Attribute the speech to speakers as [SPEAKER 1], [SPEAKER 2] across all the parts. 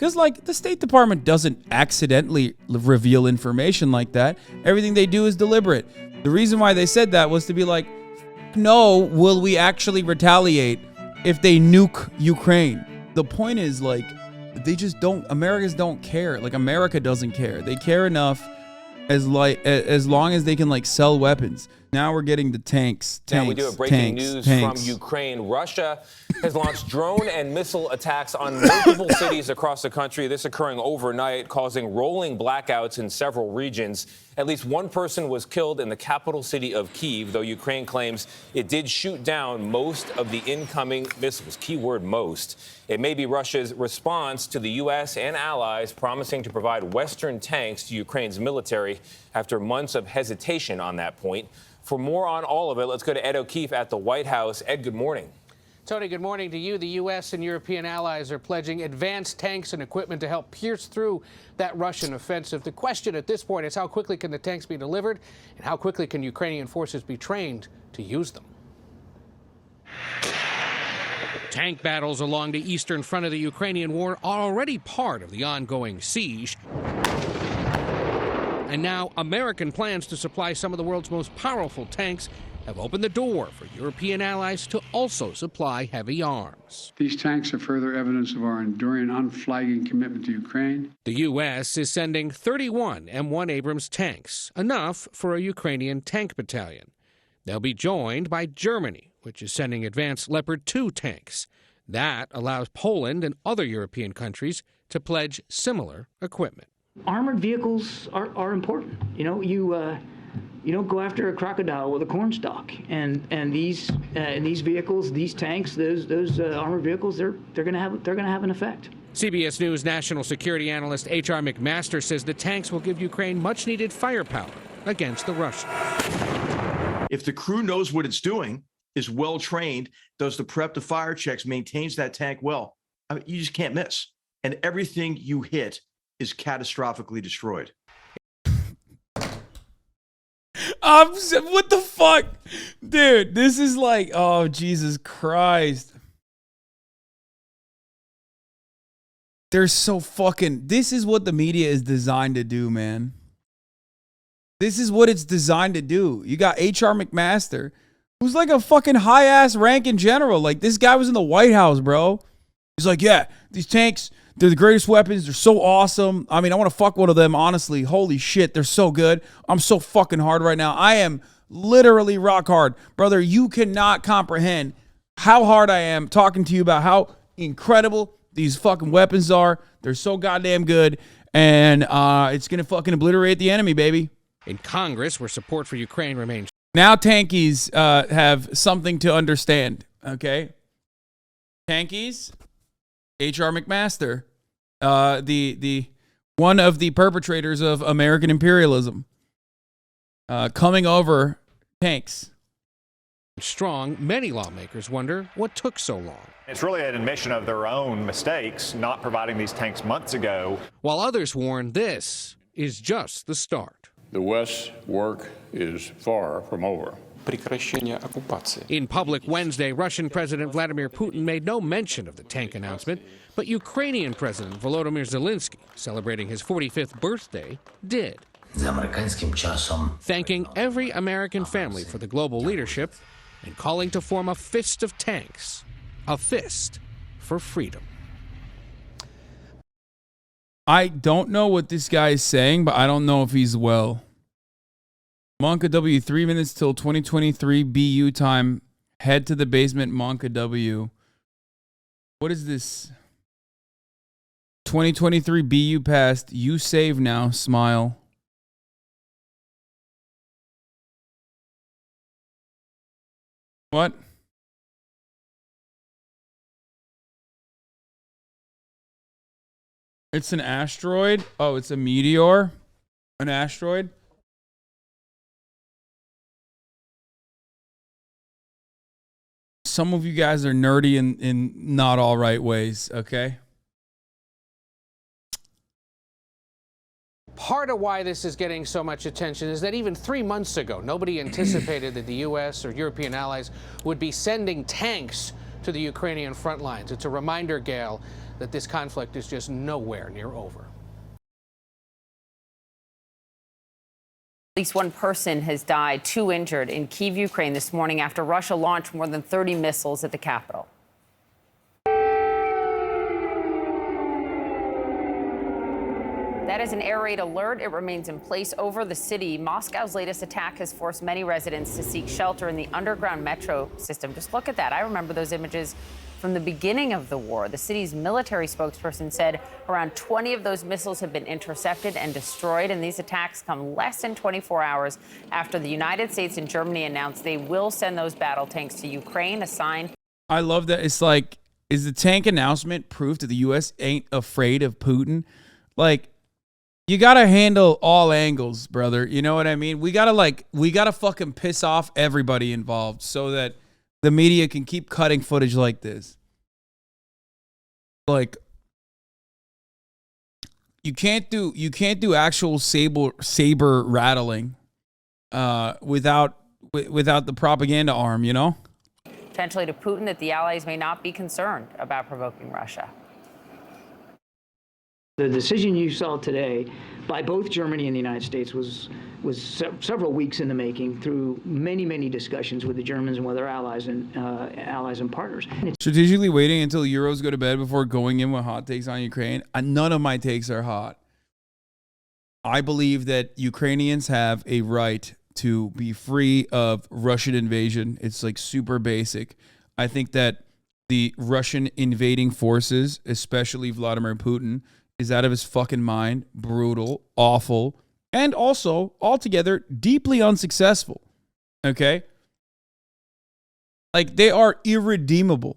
[SPEAKER 1] Because, like, the State Department doesn't accidentally reveal information like that. Everything they do is deliberate. The reason why they said that was to be like, no, will we actually retaliate if they nuke Ukraine? The point is, like, they just don't, Americans don't care. Like, America doesn't care. They care enough as long as they can, like, sell weapons. Now we're getting the tanks.
[SPEAKER 2] Now we do have breaking news from Ukraine. Russia has launched drone and missile attacks on multiple cities across the country. This occurring overnight, causing rolling blackouts in several regions. At least one person was killed in the capital city of Kyiv, though Ukraine claims it did shoot down most of the incoming missiles. Keyword most. It may be Russia's response to the U.S. and allies promising to provide Western tanks to Ukraine's military after months of hesitation on that point. For more on all of it, let's go to Ed O'Keefe at the White House. Ed, good morning.
[SPEAKER 3] Tony, good morning to you. The U.S. and European allies are pledging advanced tanks and equipment to help pierce through that Russian offensive. The question at this point is how quickly can the tanks be delivered and how quickly can Ukrainian forces be trained to use them? Tank battles along the eastern front of the Ukrainian war are already part of the ongoing siege. And now American plans to supply some of the world's most powerful tanks have opened the door for European allies to also supply heavy arms.
[SPEAKER 4] These tanks are further evidence of our enduring, unflagging commitment to Ukraine.
[SPEAKER 3] The U.S. is sending 31 M1 Abrams tanks, enough for a Ukrainian tank battalion. They'll be joined by Germany, which is sending advanced Leopard 2 tanks. That allows Poland and other European countries to pledge similar equipment.
[SPEAKER 5] Armored vehicles are important. You know, you don't go after a crocodile with a cornstalk. And these vehicles, these tanks, those armored vehicles, they're going to have an effect.
[SPEAKER 3] CBS News national security analyst H.R. McMaster says the tanks will give Ukraine much-needed firepower against the Russians.
[SPEAKER 6] If the crew knows what it's doing, is well trained, does the prep to fire checks, maintains that tank well, I mean, you just can't miss. And everything you hit is catastrophically destroyed.
[SPEAKER 1] What the fuck? Dude, this is like, oh, Jesus Christ. They're so fucking, this is what the media is designed to do, man. This is what it's designed to do. You got H.R. McMaster, who's like a fucking high-ass ranking general. Like, this guy was in the White House, bro. He's like, yeah, these tanks, they're the greatest weapons. They're so awesome. I mean, I want to fuck one of them, honestly. Holy shit, they're so good. I'm so fucking hard right now. I am literally rock hard. Brother, you cannot comprehend how hard I am talking to you about how incredible these fucking weapons are. They're so goddamn good. And it's going to fucking obliterate the enemy, baby.
[SPEAKER 3] In Congress, where support for Ukraine remains.
[SPEAKER 1] Now tankies have something to understand, okay? Tankies, H.R. McMaster, the one of the perpetrators of American imperialism, coming over tanks.
[SPEAKER 3] Strong, many lawmakers wonder what took so long.
[SPEAKER 7] It's really an admission of their own mistakes, not providing these tanks months ago.
[SPEAKER 3] While others warn this is just the start.
[SPEAKER 8] The West's work is far from over.
[SPEAKER 3] In public Wednesday, Russian President Vladimir Putin made no mention of the tank announcement, but Ukrainian President Volodymyr Zelensky, celebrating his 45th birthday, did. Thanking every American family for the global leadership and calling to form a fist of tanks, a fist for freedom.
[SPEAKER 1] I don't know what this guy is saying, but I don't know if he's well. Monka W, 3 minutes till 2023 BU time. Head to the basement, Monka W. What is this? 2023 BU passed. You save now. Smile. What? It's an asteroid? Oh, it's a meteor? An asteroid? Some of you guys are nerdy in not all right ways, okay?
[SPEAKER 3] Part of why this is getting so much attention is that even 3 months ago, nobody anticipated that the U.S. or European allies would be sending tanks to the Ukrainian front lines. It's a reminder, Gail, that this conflict is just nowhere near over.
[SPEAKER 9] At least one person has died, 2 injured in Kyiv, Ukraine this morning after Russia launched more than 30 missiles at the capital. That is an air raid alert. It remains in place over the city. Moscow's latest attack has forced many residents to seek shelter in the underground metro system. Just look at that. I remember those images from the beginning of the war. The city's military spokesperson said around 20 of those missiles have been intercepted and destroyed, and these attacks come less than 24 hours after the United States and Germany announced they will send those battle tanks to Ukraine, a sign.
[SPEAKER 1] I love that. It's like, is the tank announcement proof that the U.S. ain't afraid of Putin? Like, you got to handle all angles, brother. You know what I mean? We got to fucking piss off everybody involved so that the media can keep cutting footage like this. Like, you can't do actual saber rattling without the propaganda arm, you know?
[SPEAKER 9] Potentially to Putin that the allies may not be concerned about provoking Russia.
[SPEAKER 5] The decision you saw today by both Germany and the United States was several weeks in the making through many discussions with the Germans and with our allies and partners.
[SPEAKER 1] Strategically waiting until Euros go to bed before going in with hot takes on Ukraine. None of my takes are hot. I believe that Ukrainians have a right to be free of Russian invasion. It's like super basic. I think that the Russian invading forces, especially Vladimir Putin, is out of his fucking mind, brutal, awful, and also altogether deeply unsuccessful. Okay? Like, they are irredeemable.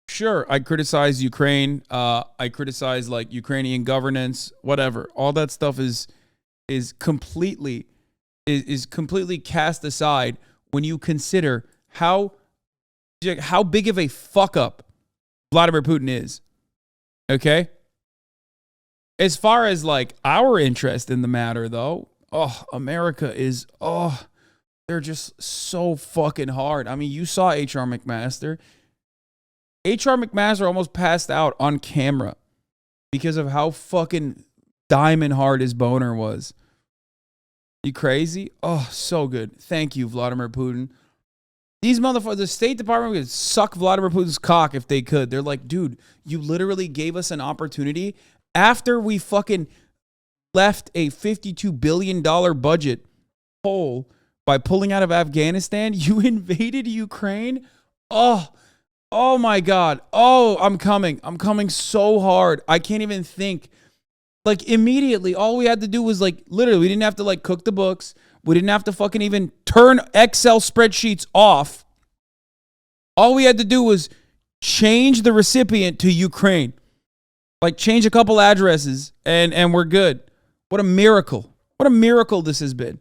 [SPEAKER 1] Sure, I criticize Ukraine. I criticize like Ukrainian governance, whatever. All that stuff is completely cast aside when you consider how big of a fuck up Vladimir Putin is. Okay? As far as like our interest in the matter, though, America is, they're just so fucking hard. I mean, you saw H.R. McMaster. H.R. McMaster almost passed out on camera because of how fucking diamond hard his boner was. You crazy? Oh, so good. Thank you, Vladimir Putin. These motherfuckers, the State Department would suck Vladimir Putin's cock if they could. They're like, dude, you literally gave us an opportunity after we fucking left a $52 billion budget hole by pulling out of Afghanistan. You invaded Ukraine. Oh my God. Oh, I'm coming. I'm coming so hard. I can't even think. Like, immediately, all we had to do was like, literally, we didn't have to like cook the books. We didn't have to fucking even turn Excel spreadsheets off. All we had to do was change the recipient to Ukraine. Like, change a couple addresses and we're good. What a miracle. What a miracle this has been.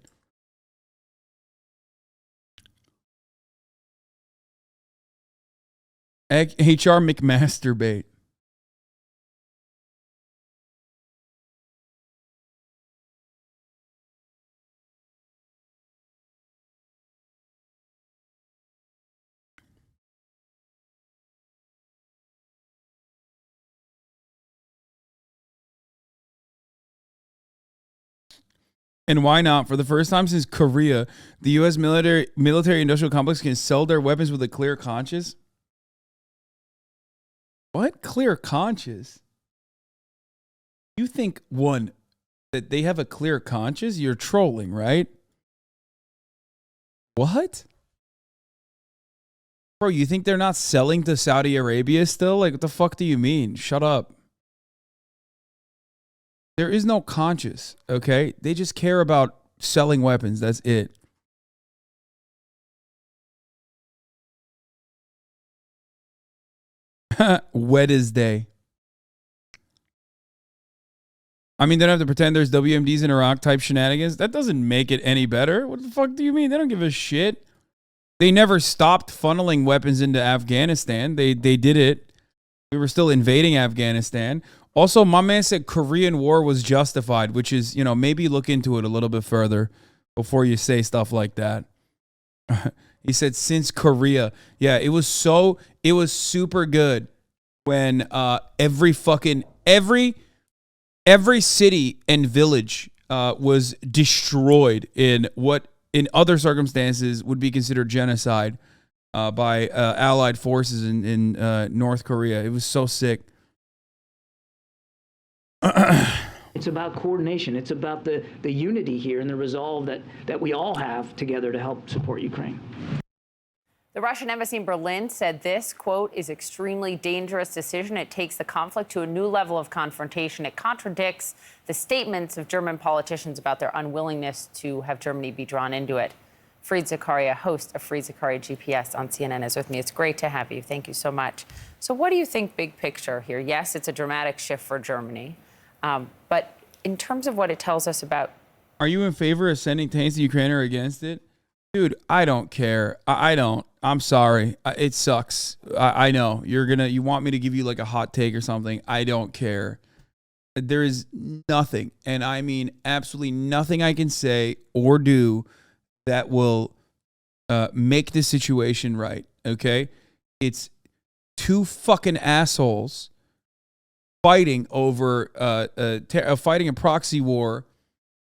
[SPEAKER 1] HR McMasturbate. And why not? For the first time since Korea, the U.S. military-industrial complex can sell their weapons with a clear conscience. What? Clear conscience? You think, one, that they have a clear conscience? You're trolling, right? What? Bro, you think they're not selling to Saudi Arabia still? Like, what the fuck do you mean? Shut up. There is no conscience, okay? They just care about selling weapons. That's it. Wednesday. I mean, they don't have to pretend there's WMDs in Iraq type shenanigans. That doesn't make it any better. What the fuck do you mean? They don't give a shit. They never stopped funneling weapons into Afghanistan. They did it. We were still invading Afghanistan. Also, my man said Korean War was justified, which is, you know, maybe look into it a little bit further before you say stuff like that. He said since Korea. Yeah, it was super good. when every city and village was destroyed in what in other circumstances would be considered genocide by Allied forces in North Korea. It was so sick.
[SPEAKER 5] It's about coordination. It's about the unity here and the resolve that we all have together to help support Ukraine.
[SPEAKER 9] The Russian embassy in Berlin said this, quote, is extremely dangerous decision. It takes the conflict to a new level of confrontation. It contradicts the statements of German politicians about their unwillingness to have Germany be drawn into it. Fareed Zakaria, host of Fareed Zakaria GPS on CNN, is with me. It's great to have you. Thank you so much. So what do you think big picture here? Yes, it's a dramatic shift for Germany. But in terms of what it tells us about...
[SPEAKER 1] Are you in favor of sending tanks to Ukraine or against it? Dude, I don't care. I don't. I'm sorry. It sucks. I know. You want me to give you like a hot take or something. I don't care. There is nothing, and I mean absolutely nothing I can say or do that will make the situation right, okay? It's two fucking assholes fighting over fighting a proxy war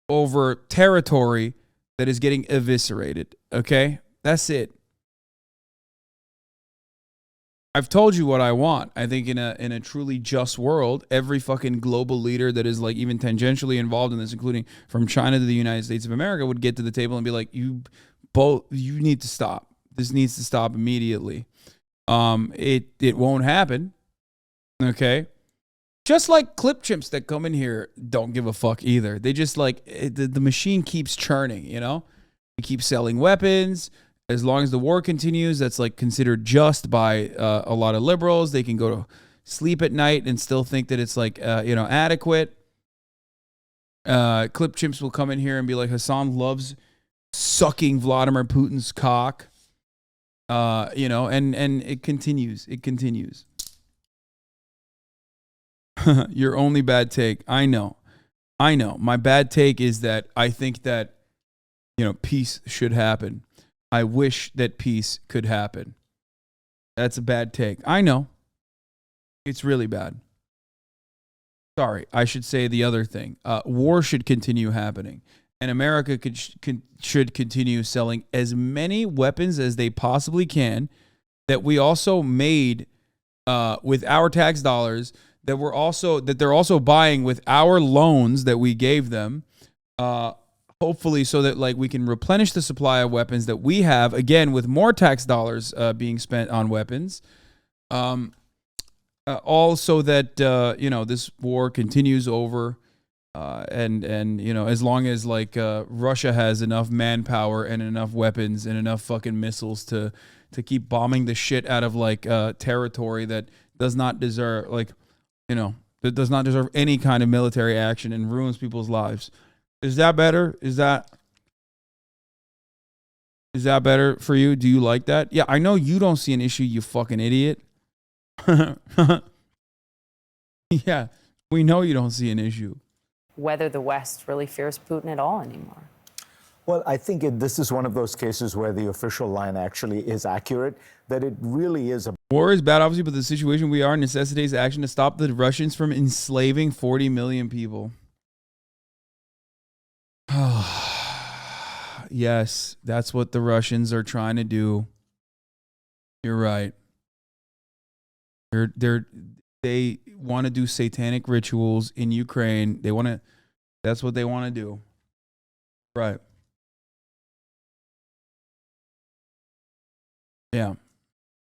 [SPEAKER 1] over territory that is getting eviscerated, okay? That's it. I've told you what I want. I think in a truly just world, every fucking global leader that is like even tangentially involved in this, including from China to the United States of America, would get to the table and be like, you need to stop. This needs to stop immediately. It won't happen. Okay? Just like clip chimps that come in here don't give a fuck either. They just like the machine keeps churning, you know? We keep selling weapons. As long as the war continues, that's like considered just by a lot of liberals. They can go to sleep at night and still think that it's like, adequate. Clip chimps will come in here and be like, Hasan loves sucking Vladimir Putin's cock. And it continues. It continues. Your only bad take. I know. My bad take is that I think that, peace should happen. I wish that peace could happen. That's a bad take. I know. It's really bad. Sorry, I should say the other thing. War should continue happening. And America should continue selling as many weapons as they possibly can that we also made with our tax dollars, that they're also buying with our loans that we gave them. Hopefully so that like we can replenish the supply of weapons that we have, again, with more tax dollars being spent on weapons. All so that, this war continues over. And as long as like Russia has enough manpower and enough weapons and enough fucking missiles to keep bombing the shit out of like territory that does not deserve that does not deserve any kind of military action and ruins people's lives. Is that better? Is that better for you? Do you like that? Yeah, I know you don't see an issue, you fucking idiot. Yeah, we know you don't see an issue.
[SPEAKER 9] Whether the West really fears Putin at all anymore.
[SPEAKER 10] Well, I think this is one of those cases where the official line actually is accurate, that it really is a...
[SPEAKER 1] War is bad, obviously, but the situation we are in necessitates action to stop the Russians from enslaving 40 million people. Yes, that's what the Russians are trying to do. You're right. They want to do satanic rituals in Ukraine. That's what they want to do. Right. Yeah.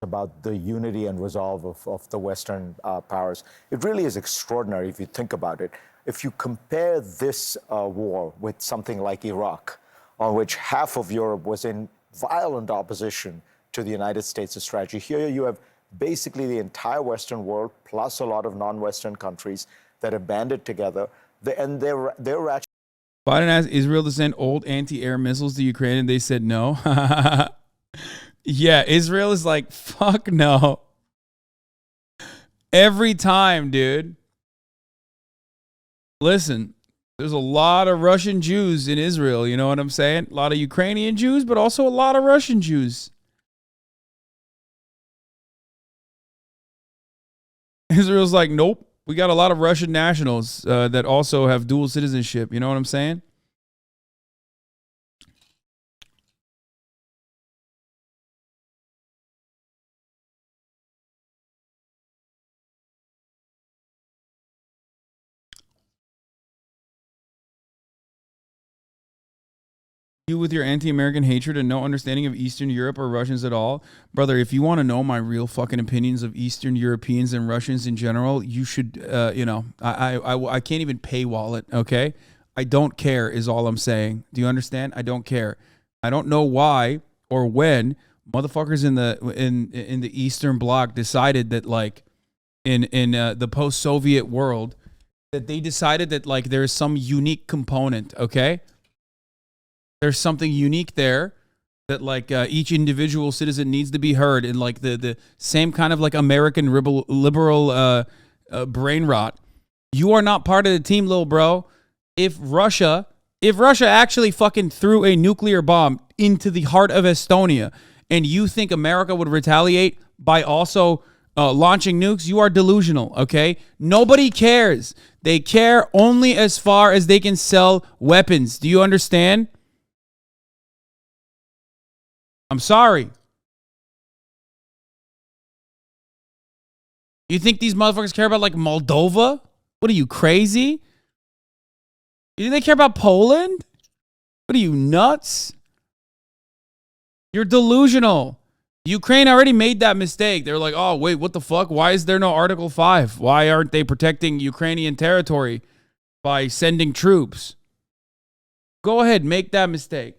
[SPEAKER 10] About the unity and resolve of the Western powers. It really is extraordinary if you think about it. If you compare this war with something like Iraq, on which half of Europe was in violent opposition to the United States' strategy, here you have basically the entire Western world plus a lot of non-Western countries that have banded together, and they're actually...
[SPEAKER 1] Biden asked Israel to send old anti-air missiles to Ukraine, and they said no. Yeah, Israel is like, fuck no. Every time, dude. Listen, there's a lot of Russian Jews in Israel, you know what I'm saying? A lot of Ukrainian Jews, but also a lot of Russian Jews. Israel's like, nope. We got a lot of Russian nationals that also have dual citizenship. You know what I'm saying? You with your anti-American hatred and no understanding of Eastern Europe or Russians at all. Brother, if you want to know my real fucking opinions of Eastern Europeans and Russians in general, you should, you know, I can't even paywall it, okay? I don't care is all I'm saying. Do you understand? I don't care. I don't know why or when motherfuckers in the Eastern Bloc decided that, like, in the post-Soviet world, that they decided that, like, there's some unique component, okay? There's something unique there that, like, each individual citizen needs to be heard in, like, the same kind of, like, American liberal brain rot. You are not part of the team, little bro. If Russia actually fucking threw a nuclear bomb into the heart of Estonia and you think America would retaliate by also launching nukes, you are delusional, okay? Nobody cares. They care only as far as they can sell weapons. Do you understand? I'm sorry. You think these motherfuckers care about, like, Moldova? What are you, crazy? You think they care about Poland? What are you, nuts? You're delusional. Ukraine already made that mistake. They're like, oh, wait, what the fuck? Why is there no Article 5? Why aren't they protecting Ukrainian territory by sending troops? Go ahead, make that mistake.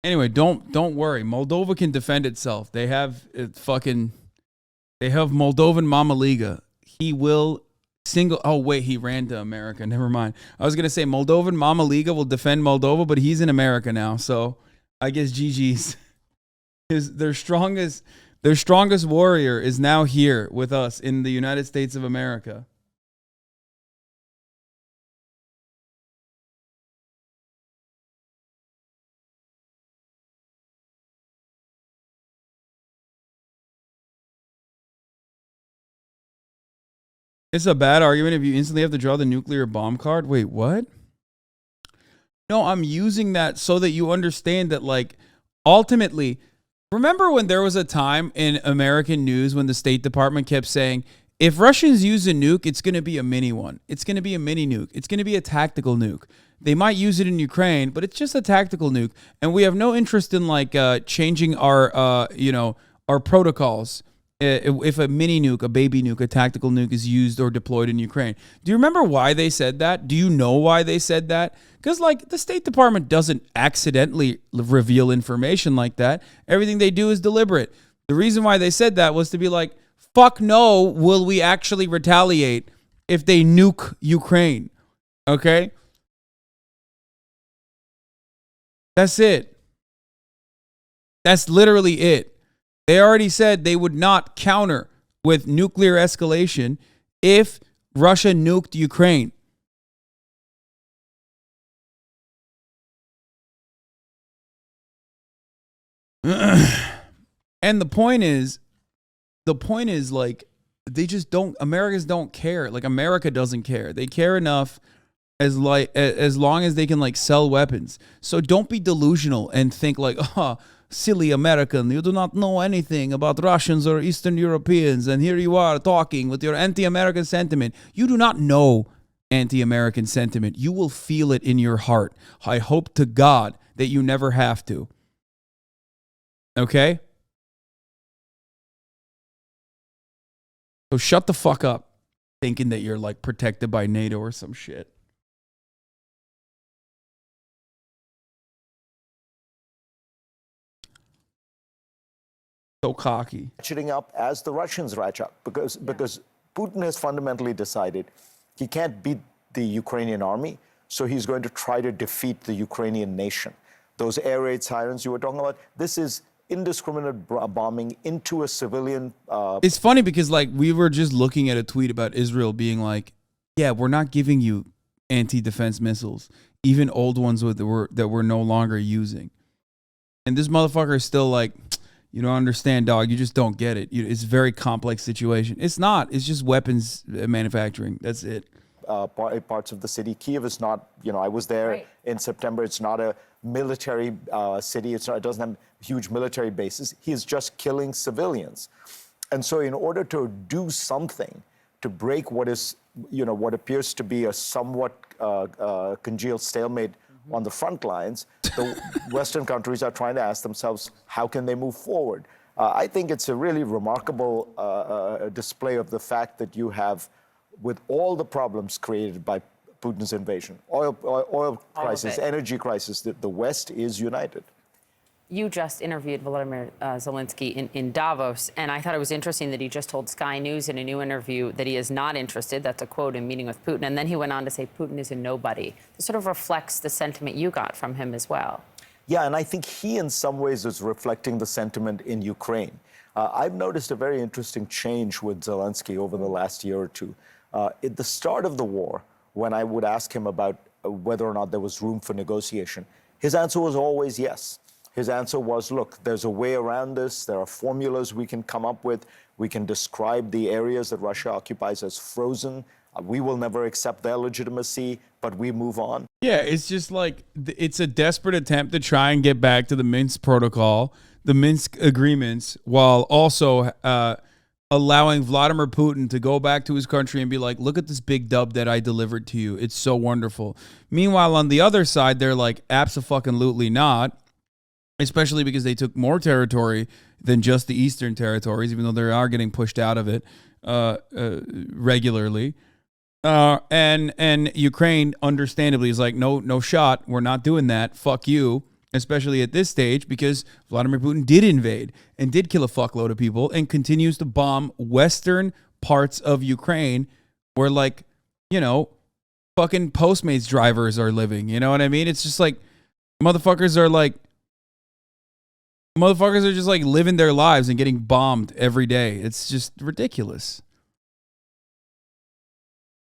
[SPEAKER 1] Anyway, don't worry. Moldova can defend itself. They have Moldovan Mama Liga. He will oh wait, he ran to America. Never mind. I was gonna say Moldovan Mama Liga will defend Moldova, but he's in America now. So I guess GG's. Their strongest warrior is now here with us in the United States of America. It's a bad argument if you instantly have to draw the nuclear bomb card. Wait, what? No, I'm using that so that you understand that, like, ultimately, remember when there was a time in American news when the State Department kept saying, if Russians use a nuke, it's going to be a mini one. It's going to be a mini nuke. It's going to be a tactical nuke. They might use it in Ukraine, but it's just a tactical nuke. And we have no interest in, like, changing our protocols. If a mini nuke, a baby nuke, a tactical nuke is used or deployed in Ukraine. Do you remember why they said that? Do you know why they said that? Because, like, the State Department doesn't accidentally reveal information like that. Everything they do is deliberate. The reason why they said that was to be like, fuck no, will we actually retaliate if they nuke Ukraine? Okay? That's it. That's literally it. They already said they would not counter with nuclear escalation if Russia nuked Ukraine. And the point is, like, they just don't, Americans don't care. Like, America doesn't care. They care enough as long as they can, like, sell weapons. So don't be delusional and think like, oh, silly American, you do not know anything about Russians or Eastern Europeans, and here you are talking with your anti-American sentiment. You do not know anti-American sentiment. You will feel it in your heart. I hope to God that you never have to. Okay? So shut the fuck up thinking that you're, like, protected by NATO or some shit. So cocky.
[SPEAKER 10] Ratcheting up as the Russians ratchet up because Putin has fundamentally decided he can't beat the Ukrainian army, so he's going to try to defeat the Ukrainian nation. Those air raid sirens you were talking about, this is indiscriminate bombing into a civilian.
[SPEAKER 1] It's funny because, like, we were just looking at a tweet about Israel being like, yeah, we're not giving you anti-defense missiles, even old ones that we're no longer using. And this motherfucker is still like, you don't understand, dog. You just don't get it. It's a very complex situation. It's not. It's just weapons manufacturing. That's it.
[SPEAKER 10] Parts of the city. Kyiv is not, I was there in September. It's not a military city. It doesn't have huge military bases. He is just killing civilians. And so in order to do something to break what is, what appears to be a somewhat congealed stalemate on the front lines, the Western countries are trying to ask themselves, how can they move forward? I think it's a really remarkable display of the fact that you have, with all the problems created by Putin's invasion, oil crisis, energy crisis, the West is united.
[SPEAKER 9] You just interviewed Volodymyr Zelensky in Davos, and I thought it was interesting that he just told Sky News in a new interview that he is not interested. That's a quote in meeting with Putin. And then he went on to say Putin is a nobody. This sort of reflects the sentiment you got from him as well.
[SPEAKER 10] Yeah, and I think he, in some ways, is reflecting the sentiment in Ukraine. I've noticed a very interesting change with Zelensky over the last year or two. At the start of the war, when I would ask him about whether or not there was room for negotiation, his answer was always yes. His answer was, look, there's a way around this. There are formulas we can come up with. We can describe the areas that Russia occupies as frozen. We will never accept their legitimacy, but we move on.
[SPEAKER 1] Yeah, it's just like, it's a desperate attempt to try and get back to the Minsk protocol, the Minsk agreements, while also allowing Vladimir Putin to go back to his country and be like, look at this big dub that I delivered to you. It's so wonderful. Meanwhile, on the other side, they're like, abso-fucking-lutely not. Especially because they took more territory than just the eastern territories, even though they are getting pushed out of it regularly. And Ukraine, understandably, is like, no shot. We're not doing that. Fuck you. Especially at this stage, because Vladimir Putin did invade and did kill a fuckload of people and continues to bomb western parts of Ukraine where, like, fucking Postmates drivers are living. You know what I mean? It's just like motherfuckers are just like living their lives and getting bombed every day. It's just ridiculous.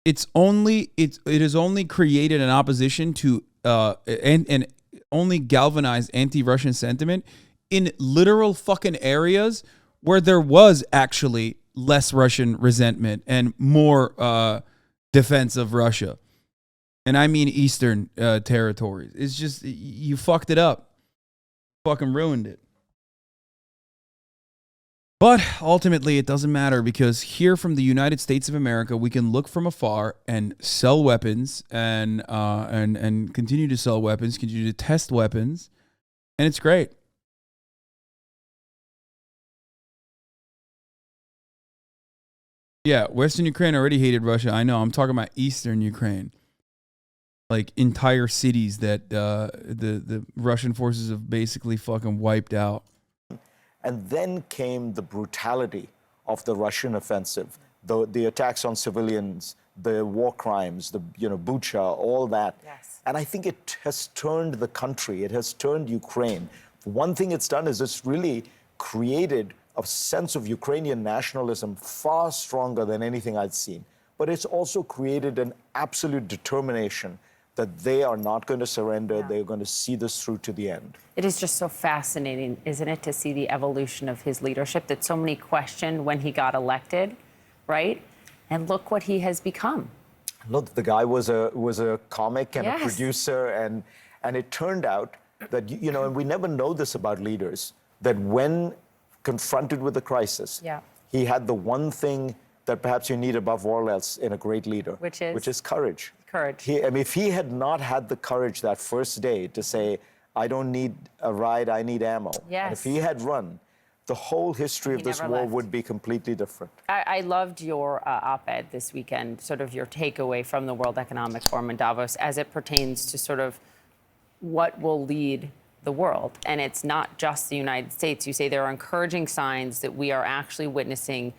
[SPEAKER 1] It has only created an opposition to and only galvanized anti-Russian sentiment in literal fucking areas where there was actually less Russian resentment and more defense of Russia. And I mean eastern territories. It's just, you fucked it up. Fucking ruined it. But ultimately, it doesn't matter, because here from the United States of America, we can look from afar and sell weapons and continue to sell weapons, continue to test weapons, and it's great. Yeah, Western Ukraine already hated Russia. I know. I'm talking about Eastern Ukraine, like entire cities that the Russian forces have basically fucking wiped out.
[SPEAKER 10] And then came the brutality of the Russian offensive, the attacks on civilians, the war crimes, the Bucha, all that.
[SPEAKER 9] Yes.
[SPEAKER 10] And I think it has turned the country, it has turned Ukraine. One thing it's done is it's really created a sense of Ukrainian nationalism far stronger than anything I'd seen. But it's also created an absolute determination that they are not going to surrender. Yeah. They're going to see this through to the end.
[SPEAKER 9] It is just so fascinating, isn't it, to see the evolution of his leadership that so many questioned when he got elected, right? And look what he has become.
[SPEAKER 10] Look, the guy was a comic and a producer, and it turned out that, and we never know this about leaders, that when confronted with a crisis, he had the one thing that perhaps you need above all else in a great leader, which is courage. If he had not had the courage that first day to say, I don't need a ride, I need ammo.
[SPEAKER 9] Yes.
[SPEAKER 10] And if he had run, the whole history of this war would be completely different.
[SPEAKER 9] I loved your op-ed this weekend, sort of your takeaway from the World Economic Forum in Davos as it pertains to sort of what will lead the world. And it's not just the United States. You say there are encouraging signs that we are actually witnessing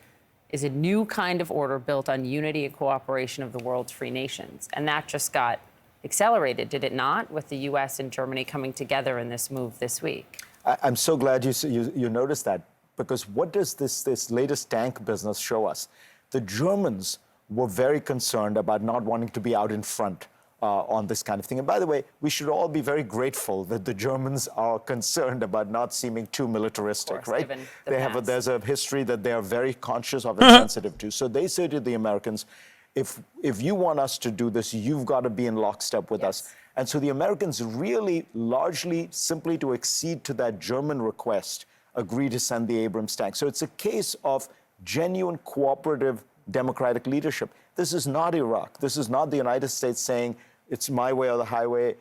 [SPEAKER 9] is a new kind of order built on unity and cooperation of the world's free nations. And that just got accelerated, did it not, with the U.S. and Germany coming together in this move this week?
[SPEAKER 10] I'm so glad you noticed that, because what does this latest tank business show us? The Germans were very concerned about not wanting to be out in front on this kind of thing. And by the way, we should all be very grateful that the Germans are concerned about not seeming too militaristic,
[SPEAKER 9] course,
[SPEAKER 10] right?
[SPEAKER 9] given the
[SPEAKER 10] There's a history that they are very conscious of and sensitive to. So they say to the Americans, if you want us to do this, you've got to be in lockstep with us. And so the Americans really largely simply to accede to that German request agree to send the Abrams tank. So it's a case of genuine cooperative democratic leadership. This is not Iraq. This is not the United States saying it's my way or the highway.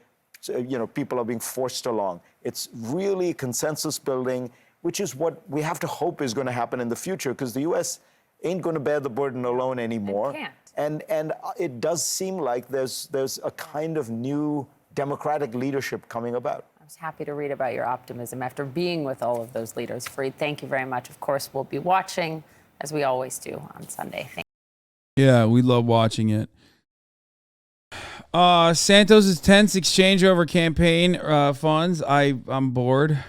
[SPEAKER 10] You know, people are being forced along. It's really consensus building, which is what we have to hope is going to happen in the future, because the U.S. ain't going to bear the burden alone anymore.
[SPEAKER 9] It can't.
[SPEAKER 10] And it does seem like there's a kind of new democratic leadership coming about.
[SPEAKER 9] I was happy to read about your optimism after being with all of those leaders. Fareed, thank you very much. Of course, we'll be watching, as we always do, on Sunday.
[SPEAKER 1] Yeah, we love watching it. Santos' tense exchange over campaign funds. I'm bored.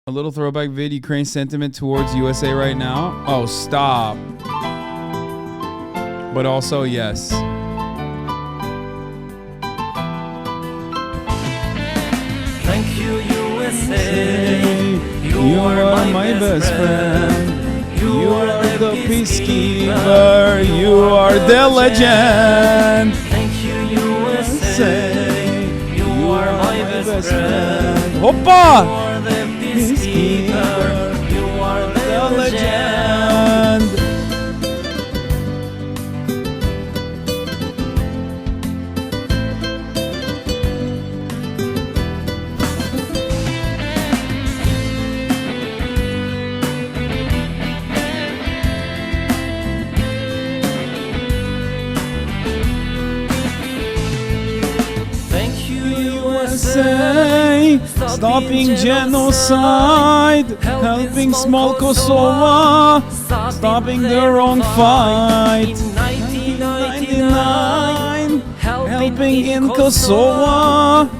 [SPEAKER 1] A little throwback vid, Ukraine sentiment towards USA right now. Oh, stop. But also, yes.
[SPEAKER 11] Thank you, USA. You are my best friend. You are the peacekeeper. You are the legend. Thank you, USA. You are my best friend.
[SPEAKER 1] Hoppa!
[SPEAKER 11] You are the peacekeeper. You are the legend.
[SPEAKER 1] Stopping genocide, helping small Kosovo, stopping the wrong fight. 1999, helping in Kosovo,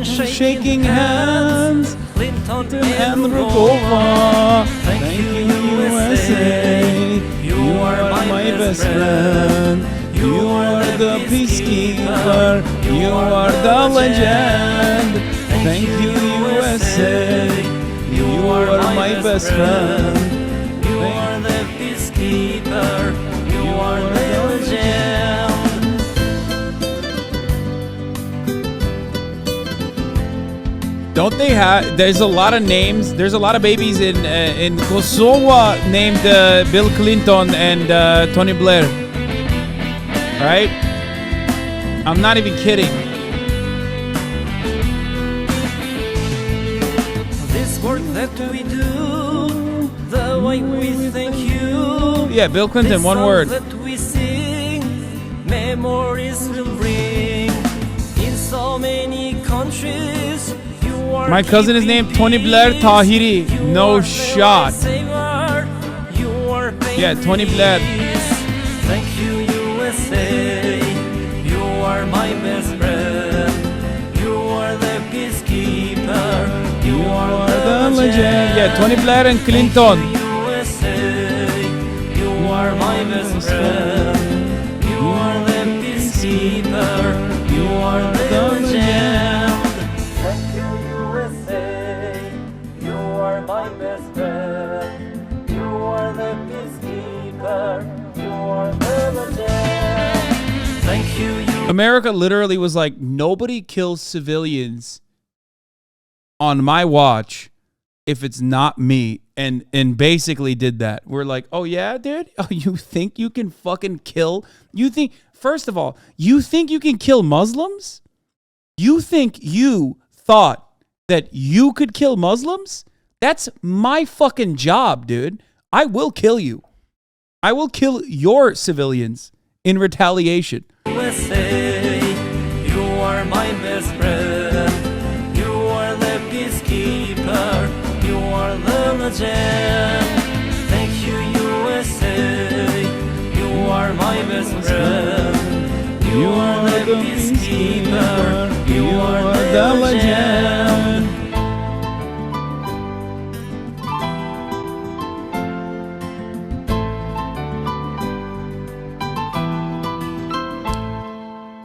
[SPEAKER 1] shaking hands, Clinton and Rugova. Thank you, USA. You are my best friend. You are the peacekeeper. You are the legend. Thank you, USA. You are my best friend. You are the peacekeeper. You are the legend. Don't they have? There's a lot of names. There's a lot of babies in Kosovo named Bill Clinton and Tony Blair. Right? I'm not even kidding.
[SPEAKER 11] This work that we do, the way we thank you.
[SPEAKER 1] Yeah, Bill Clinton, one word.
[SPEAKER 11] That we sing, memories will bring. In so many countries, you are.
[SPEAKER 1] My cousin is named Tony Blair Tahiri. No shot. Yeah, Tony Blair.
[SPEAKER 11] Thank you, USA. You are my best friend. You are the peacekeeper. You are the legend.
[SPEAKER 1] Yeah, Tony Blair and Clinton.
[SPEAKER 11] USA. You are my best friend. You are the peacekeeper. You are the legend. Thank you, USA. You are my best friend. You are the peacekeeper. You are the legend. Thank you.
[SPEAKER 1] America literally was like, nobody kills civilians on my watch if it's not me, and basically did that. We're like, oh yeah, dude? Oh, you think you can fucking kill? You think, first of all, you think you can kill Muslims? You think you thought that you could kill Muslims? That's my fucking job, dude. I will kill you. I will kill your civilians in retaliation.
[SPEAKER 11] USA, you are my best friend. You are the peacekeeper. You are the legend. Thank you, USA. You are my best friend. You are the peacekeeper. You are the legend.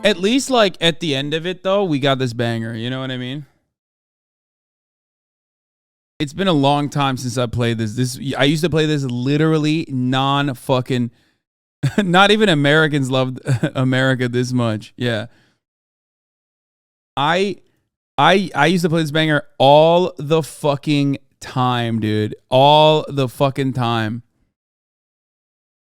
[SPEAKER 1] at least like at the end of it though, we got this banger. You know what I mean? It's been a long time since I played this. I used to play this literally non-fucking... Not even Americans loved America this much. Yeah. I used to play this banger all the fucking time, dude. All the fucking time.